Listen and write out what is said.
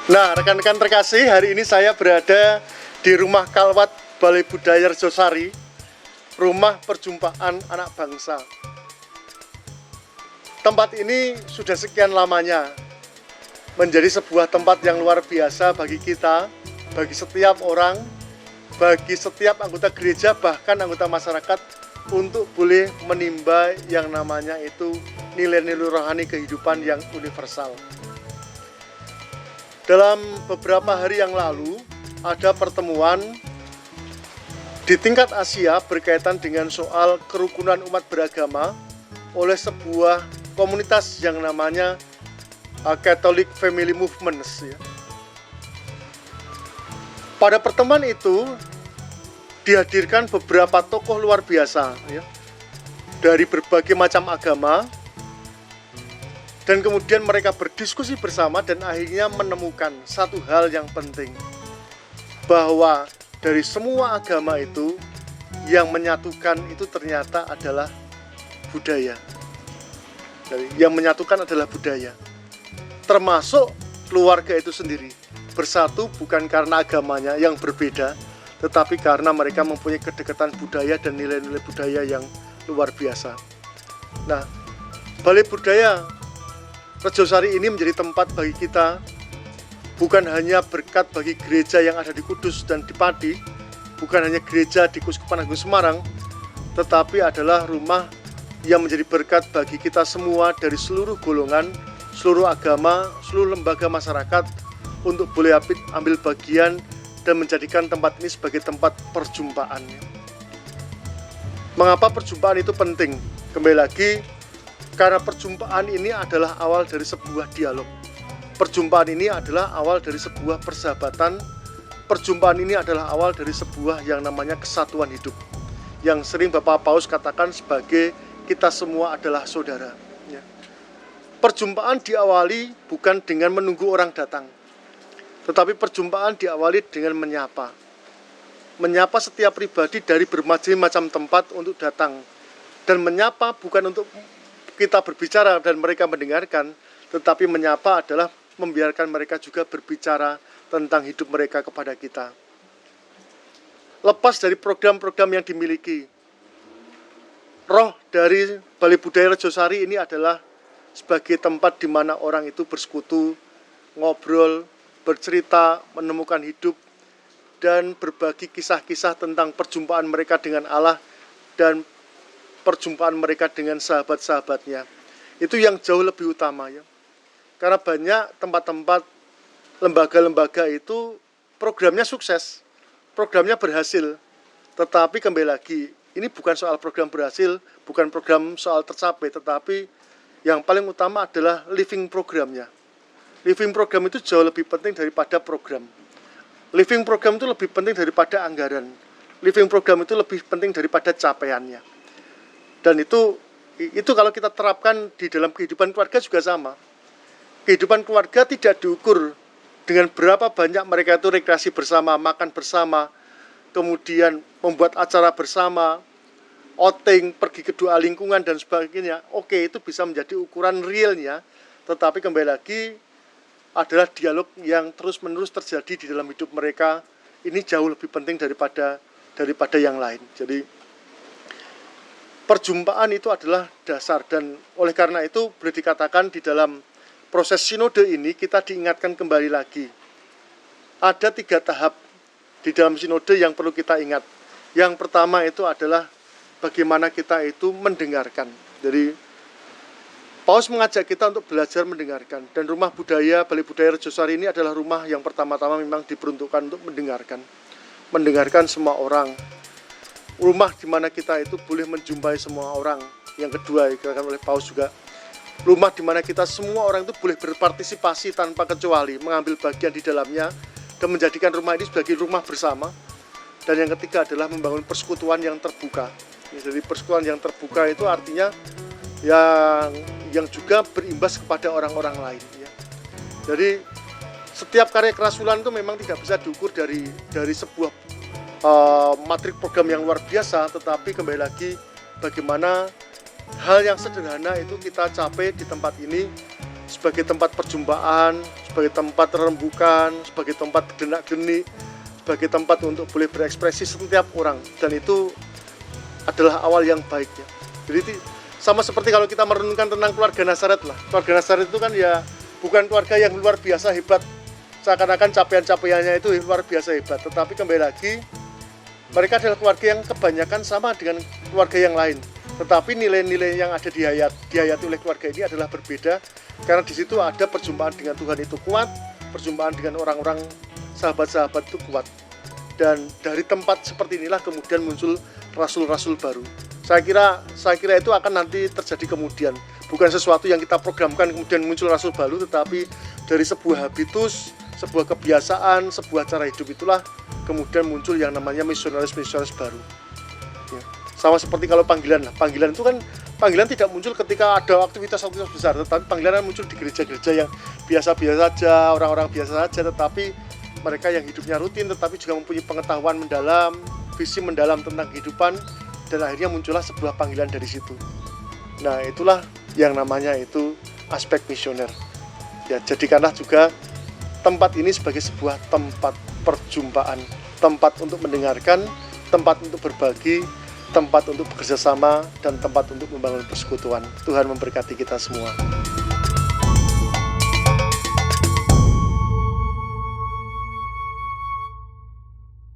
Nah, rekan-rekan terkasih, hari ini saya berada di Rumah Kalwat Balai Budaya Rejosari, rumah perjumpaan anak bangsa. Tempat ini sudah sekian lamanya menjadi sebuah tempat yang luar biasa bagi kita, bagi setiap orang, bagi setiap anggota gereja, bahkan anggota masyarakat untuk boleh menimba yang namanya itu nilai-nilai rohani kehidupan yang universal. Dalam beberapa hari yang lalu ada pertemuan di tingkat Asia berkaitan dengan soal kerukunan umat beragama oleh sebuah komunitas yang namanya Catholic Family Movements. Pada pertemuan itu dihadirkan beberapa tokoh luar biasa dari berbagai macam agama. Dan kemudian mereka berdiskusi bersama dan akhirnya menemukan satu hal yang penting, bahwa dari semua agama itu yang menyatukan itu ternyata adalah budaya. Yang menyatukan adalah budaya, termasuk keluarga itu sendiri. Bersatu bukan karena agamanya yang berbeda, tetapi karena mereka mempunyai kedekatan budaya dan nilai-nilai budaya yang luar biasa. Nah, Balai Budaya Rejosari ini menjadi tempat bagi kita, bukan hanya berkat bagi gereja yang ada di Kudus dan di Pati, bukan hanya gereja di Keuskupan Agung Semarang, tetapi adalah rumah yang menjadi berkat bagi kita semua dari seluruh golongan, seluruh agama, seluruh lembaga masyarakat untuk boleh ambil bagian dan menjadikan tempat ini sebagai tempat perjumpaan. Mengapa perjumpaan itu penting? Kembali lagi, karena perjumpaan ini adalah awal dari sebuah dialog. Perjumpaan ini adalah awal dari sebuah persahabatan. Perjumpaan ini adalah awal dari sebuah yang namanya kesatuan hidup, yang sering Bapak Paus katakan sebagai kita semua adalah saudara. Perjumpaan diawali bukan dengan menunggu orang datang, tetapi perjumpaan diawali dengan menyapa. Menyapa setiap pribadi dari berbagai macam tempat untuk datang. Dan menyapa bukan untuk kita berbicara dan mereka mendengarkan, tetapi menyapa adalah membiarkan mereka juga berbicara tentang hidup mereka kepada kita. Lepas dari program-program yang dimiliki, roh dari Balai Budaya Rejosari ini adalah sebagai tempat di mana orang itu bersekutu, ngobrol, bercerita, menemukan hidup, dan berbagi kisah-kisah tentang perjumpaan mereka dengan Allah dan perjumpaan mereka dengan sahabat-sahabatnya. Itu yang jauh lebih utama ya. Karena banyak tempat-tempat, lembaga-lembaga itu programnya sukses, programnya berhasil. Tetapi kembali lagi, ini bukan soal program berhasil, bukan program soal tercapai, tetapi yang paling utama adalah living programnya. Living program itu jauh lebih penting daripada program. Living program itu lebih penting daripada anggaran. Living program itu lebih penting daripada capaiannya. Dan itu kalau kita terapkan di dalam kehidupan keluarga juga sama. Kehidupan keluarga tidak diukur dengan berapa banyak mereka itu rekreasi bersama, makan bersama, kemudian membuat acara bersama, outing, pergi ke dua lingkungan dan sebagainya. Oke, itu bisa menjadi ukuran realnya, tetapi kembali lagi adalah dialog yang terus-menerus terjadi di dalam hidup mereka. Ini jauh lebih penting daripada yang lain. Jadi perjumpaan itu adalah dasar, dan oleh karena itu boleh dikatakan di dalam proses sinode ini kita diingatkan kembali lagi. Ada 3 tahap di dalam sinode yang perlu kita ingat. Yang pertama itu adalah bagaimana kita itu mendengarkan. Jadi Paus mengajak kita untuk belajar mendengarkan, dan rumah budaya Balai Budaya Rejosari ini adalah rumah yang pertama-tama memang diperuntukkan untuk mendengarkan semua orang. Rumah di mana kita itu boleh menjumpai semua orang. Yang kedua dikatakan oleh Paus juga, rumah di mana kita semua orang itu boleh berpartisipasi tanpa kecuali, mengambil bagian di dalamnya dan menjadikan rumah ini sebagai rumah bersama. Dan yang ketiga adalah membangun persekutuan yang terbuka. Jadi persekutuan yang terbuka itu artinya yang juga berimbas kepada orang-orang lain ya. Jadi setiap karya kerasulan itu memang tidak bisa diukur dari sebuah matrik program yang luar biasa, tetapi kembali lagi bagaimana hal yang sederhana itu kita capai di tempat ini sebagai tempat perjumpaan, sebagai tempat rembukan, sebagai tempat genak-geni, sebagai tempat untuk boleh berekspresi setiap orang, dan itu adalah awal yang baiknya. Jadi sama seperti kalau kita merenungkan tentang keluarga Nazaret lah. Keluarga Nazaret itu kan ya bukan keluarga yang luar biasa hebat, seakan-akan capaian-capaiannya itu luar biasa hebat, tetapi kembali lagi mereka adalah keluarga yang kebanyakan sama dengan keluarga yang lain. Tetapi nilai-nilai yang ada dihayati oleh keluarga ini adalah berbeda, karena di situ ada perjumpaan dengan Tuhan itu kuat, perjumpaan dengan orang-orang sahabat-sahabat itu kuat. Dan dari tempat seperti inilah kemudian muncul rasul-rasul baru. Saya kira itu akan nanti terjadi kemudian, bukan sesuatu yang kita programkan kemudian muncul rasul baru, tetapi dari sebuah habitus, sebuah kebiasaan, sebuah cara hidup itulah kemudian muncul yang namanya misionaris-misionaris baru. Ya. Sama seperti kalau panggilan itu kan panggilan tidak muncul ketika ada aktivitas-aktivitas besar, tetapi panggilan muncul di gereja-gereja yang biasa-biasa saja, orang-orang biasa saja, tetapi mereka yang hidupnya rutin tetapi juga mempunyai pengetahuan mendalam, visi mendalam tentang kehidupan, dan akhirnya muncullah sebuah panggilan dari situ. Nah, itulah yang namanya itu aspek misioner. Ya, jadikanlah juga tempat ini sebagai sebuah tempat perjumpaan, tempat untuk mendengarkan, tempat untuk berbagi, tempat untuk bekerja sama, dan tempat untuk membangun persekutuan. Tuhan memberkati kita semua.